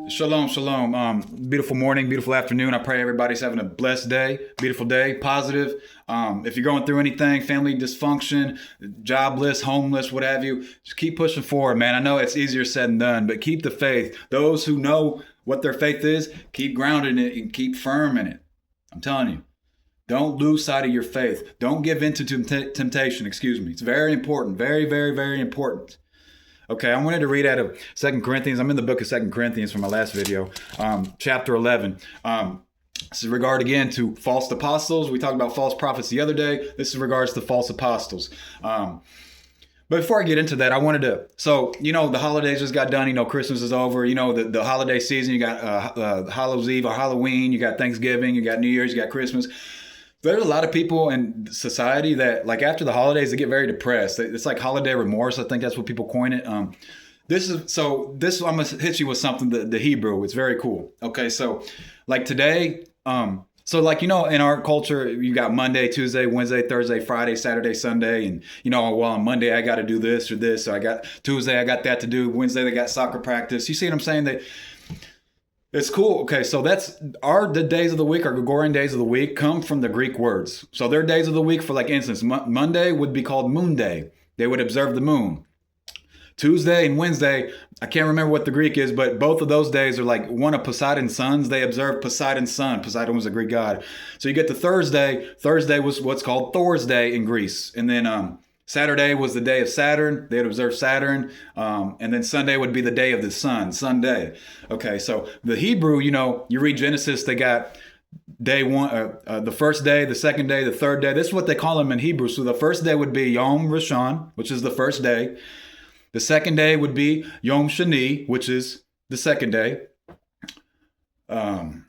Shalom, shalom. Beautiful morning, beautiful afternoon. I pray everybody's having a blessed day, beautiful day, positive. If you're going through anything, family dysfunction, jobless, homeless, what have you, just keep pushing forward, man. I know it's easier said than done, but keep the faith. Those who know what their faith is, keep grounded in it and keep firm in it. I'm telling you. Don't lose sight of your faith. Don't give in to temptation. It's very important. Very, very, very important. Okay, I wanted to read out of 2 Corinthians. I'm in the book of 2 Corinthians from my last video, chapter 11. This is regard again to false apostles. We talked about false prophets the other day. This is regards to false apostles. But before I get into that, I wanted to, the holidays just got done. Christmas is over. The holiday season, you got Hallows Eve or Halloween, you got Thanksgiving, you got New Year's, you got Christmas. There's a lot of people in society that, like, after the holidays, they get very depressed. It's like holiday remorse. I think that's what people coin it. I'm gonna hit you with something, the Hebrew. It's very cool. Okay, so like today, in our culture, you got Monday, Tuesday, Wednesday, Thursday, Friday, Saturday, Sunday, and on Monday I got to do this or this. So I got Tuesday, I got that to do. Wednesday, they got soccer practice. You see what I'm saying? It's cool. Okay, so the days of the week, our Gregorian days of the week, come from the Greek words. So their days of the week, for like instance, Monday would be called Moon Day. They would observe the moon. Tuesday and Wednesday, I can't remember what the Greek is, but both of those days are like one of Poseidon's sons. They observe Poseidon's son. Poseidon was a Greek god. So you get to Thursday. Thursday was what's called Thor's Day in Greece. And then Saturday was the day of Saturn. They'd observe Saturn. And then Sunday would be the day of the sun, Sunday. Okay, so the Hebrew, you read Genesis, they got day one, the first day, the second day, the third day. This is what they call them in Hebrew. So the first day would be Yom Rishon, which is the first day. The second day would be Yom Shani, which is the second day. Yom.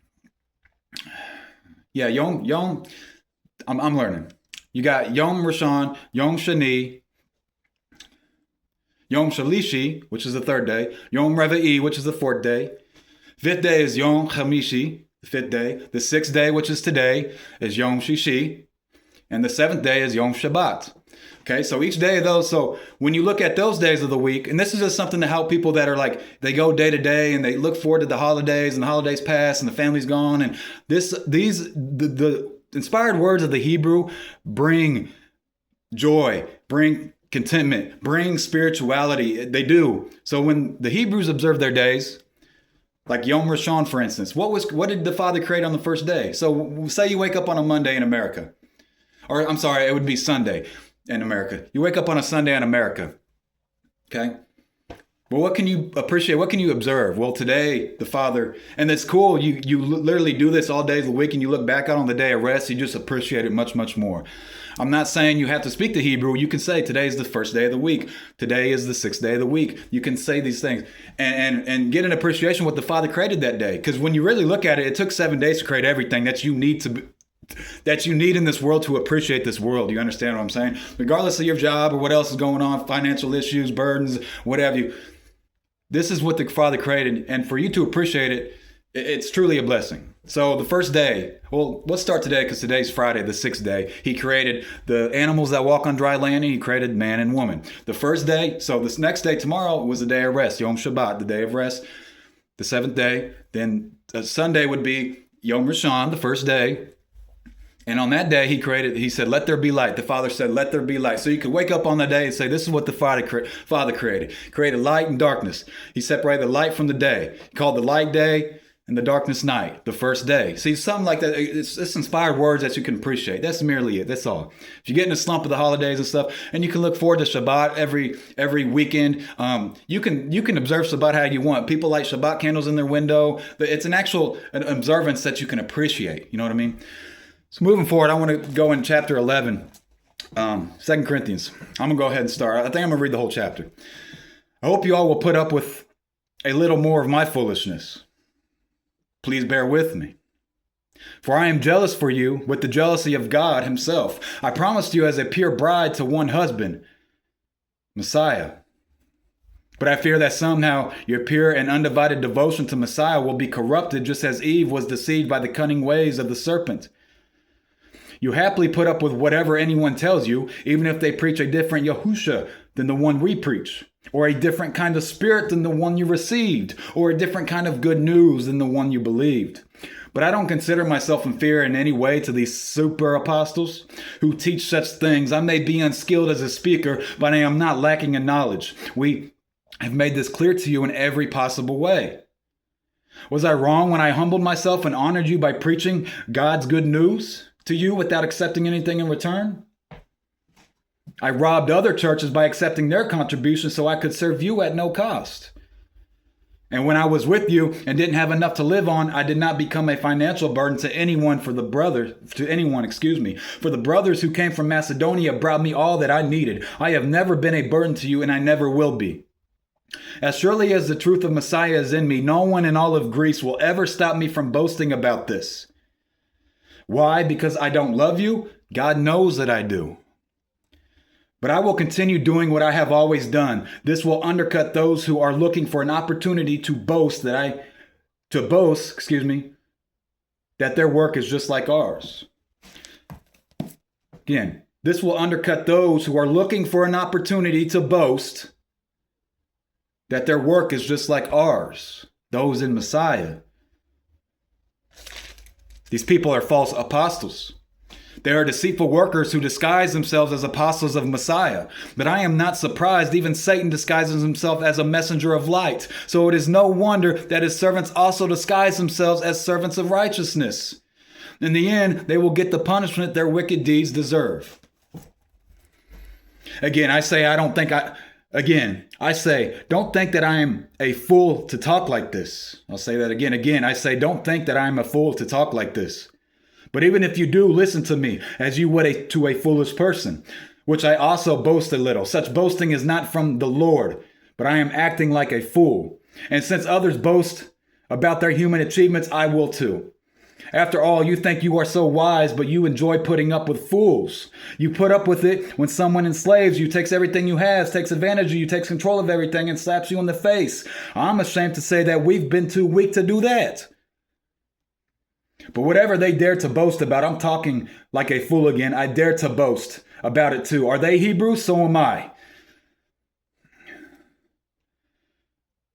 I'm learning. You got Yom Rishon, Yom Shani, Yom Shalishi, which is the third day, Yom Revi'i, which is the fourth day. Fifth day is Yom Chamishi, the fifth day. The sixth day, which is today, is Yom Shishi. And the seventh day is Yom Shabbat. Okay, so each day of those, so when you look at those days of the week, and this is just something to help people that are like, they go day to day and they look forward to the holidays and the holidays pass and the family's gone. And the inspired words of the Hebrew bring joy, bring contentment, bring spirituality. They do. So when the Hebrews observe their days, like Yom Rishon, for instance, what did the Father create on the first day? So say you wake up on a Monday in America, or I'm sorry, it would be Sunday in America. You wake up on a Sunday in America. Okay. Well, what can you appreciate? What can you observe? Well, today, the Father, and it's cool. You literally do this all days of the week, and you look back out on the day of rest, you just appreciate it much, much more. I'm not saying you have to speak the Hebrew. You can say today is the first day of the week. Today is the sixth day of the week. You can say these things and get an appreciation of what the Father created that day. Because when you really look at it, it took 7 days to create everything that you need in this world to appreciate this world. You understand what I'm saying? Regardless of your job or what else is going on, financial issues, burdens, what have you. This is what the Father created, and for you to appreciate it, it's truly a blessing. So the first day, well, let's start today because today's Friday, the 6th day. He created the animals that walk on dry land, and he created man and woman. The first day, so this next day, tomorrow, was the day of rest, Yom Shabbat, the day of rest. The 7th day, then Sunday would be Yom Rishon, the first day. And on that day, he said, let there be light. The Father said, let there be light. So you could wake up on the day and say, this is what the Father created. Created light and darkness. He separated the light from the day. He called the light day and the darkness night, the first day. See, something like that. It's inspired words that you can appreciate. That's merely it. That's all. If you get in a slump of the holidays and stuff, and you can look forward to Shabbat every weekend, you can observe Shabbat how you want. People light Shabbat candles in their window. It's an observance that you can appreciate. You know what I mean? So moving forward, I want to go in chapter 11, 2 Corinthians. I'm going to go ahead and start. I think I'm going to read the whole chapter. I hope you all will put up with a little more of my foolishness. Please bear with me. For I am jealous for you with the jealousy of God himself. I promised you as a pure bride to one husband, Messiah. But I fear that somehow your pure and undivided devotion to Messiah will be corrupted just as Eve was deceived by the cunning ways of the serpent. You happily put up with whatever anyone tells you, even if they preach a different Yahusha than the one we preach. or a different kind of spirit than the one you received, or a different kind of good news than the one you believed. But I don't consider myself inferior in any way to these super apostles who teach such things. I may be unskilled as a speaker, but I am not lacking in knowledge. We have made this clear to you in every possible way. Was I wrong when I humbled myself and honored you by preaching God's good news to you without accepting anything in return? I robbed other churches by accepting their contributions so I could serve you at no cost. And when I was with you and didn't have enough to live on, I did not become a financial burden to anyone. For the brothers who came from Macedonia brought me all that I needed. I have never been a burden to you, and I never will be. As surely as the truth of Messiah is in me, no one in all of Greece will ever stop me from boasting about this. Why? Because I don't love you? God knows that I do. But I will continue doing what I have always done. This will undercut those who are looking for an opportunity to boast that their work is just like ours. Again, this will undercut those who are looking for an opportunity to boast that their work is just like ours, those in Messiah. These people are false apostles. They are deceitful workers who disguise themselves as apostles of Messiah. But I am not surprised. Even Satan disguises himself as a messenger of light. So it is no wonder that his servants also disguise themselves as servants of righteousness. In the end, they will get the punishment their wicked deeds deserve. Again, I say, don't think that I am a fool to talk like this. I'll say that again. Again, I say, don't think that I am a fool to talk like this. But even if you do, listen to me as you would to a foolish person, which I also boast a little. Such boasting is not from the Lord, but I am acting like a fool. And since others boast about their human achievements, I will too. After all, you think you are so wise, but you enjoy putting up with fools. You put up with it when someone enslaves you, takes everything you have, takes advantage of you, takes control of everything, and slaps you in the face. I'm ashamed to say that we've been too weak to do that. But whatever they dare to boast about, I'm talking like a fool again. I dare to boast about it too. Are they Hebrews? So am I.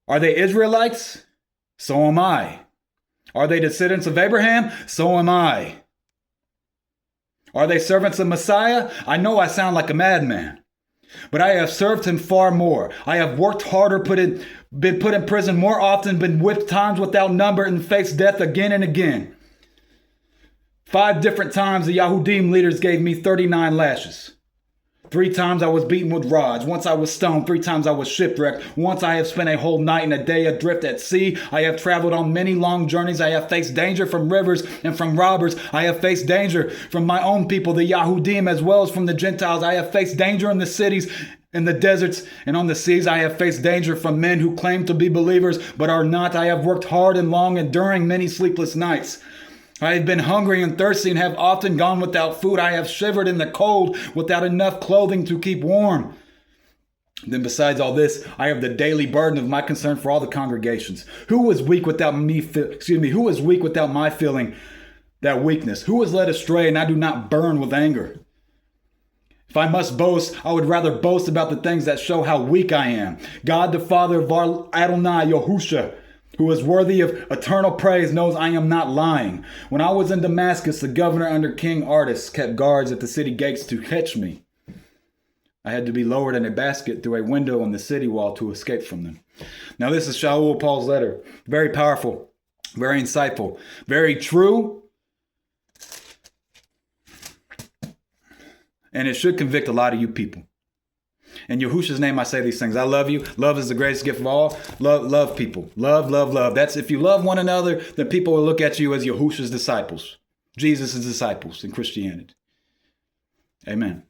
Are they Israelites? So am I. Are they descendants of Abraham? So am I. Are they servants of Messiah? I know I sound like a madman, but I have served him far more. I have worked harder, been put in prison more often, been whipped times without number, and faced death again and again. 5 different times the Yahudim leaders gave me 39 lashes. 3 times I was beaten with rods. Once I was stoned. 3 times I was shipwrecked. Once I have spent a whole night and a day adrift at sea. I have traveled on many long journeys. I have faced danger from rivers and from robbers. I have faced danger from my own people, the Yahudim, as well as from the Gentiles. I have faced danger in the cities, in the deserts, and on the seas. I have faced danger from men who claim to be believers but are not. I have worked hard and long, enduring many sleepless nights. I have been hungry and thirsty and have often gone without food. I have shivered in the cold without enough clothing to keep warm. Then besides all this, I have the daily burden of my concern for all the congregations. Who is weak without who is weak without my feeling that weakness? Who is led astray and I do not burn with anger? If I must boast, I would rather boast about the things that show how weak I am. God, the Father of our Adonai, Yahusha, who is worthy of eternal praise, knows I am not lying. When I was in Damascus, the governor under King Artus kept guards at the city gates to catch me. I had to be lowered in a basket through a window on the city wall to escape from them. Now this is Shaul, Paul's letter. Very powerful, very insightful, very true. And it should convict a lot of you people. In Yahusha's name, I say these things. I love you. Love is the greatest gift of all. Love people. Love. That's if you love one another, then people will look at you as Yahusha's disciples. Jesus' disciples in Christianity. Amen.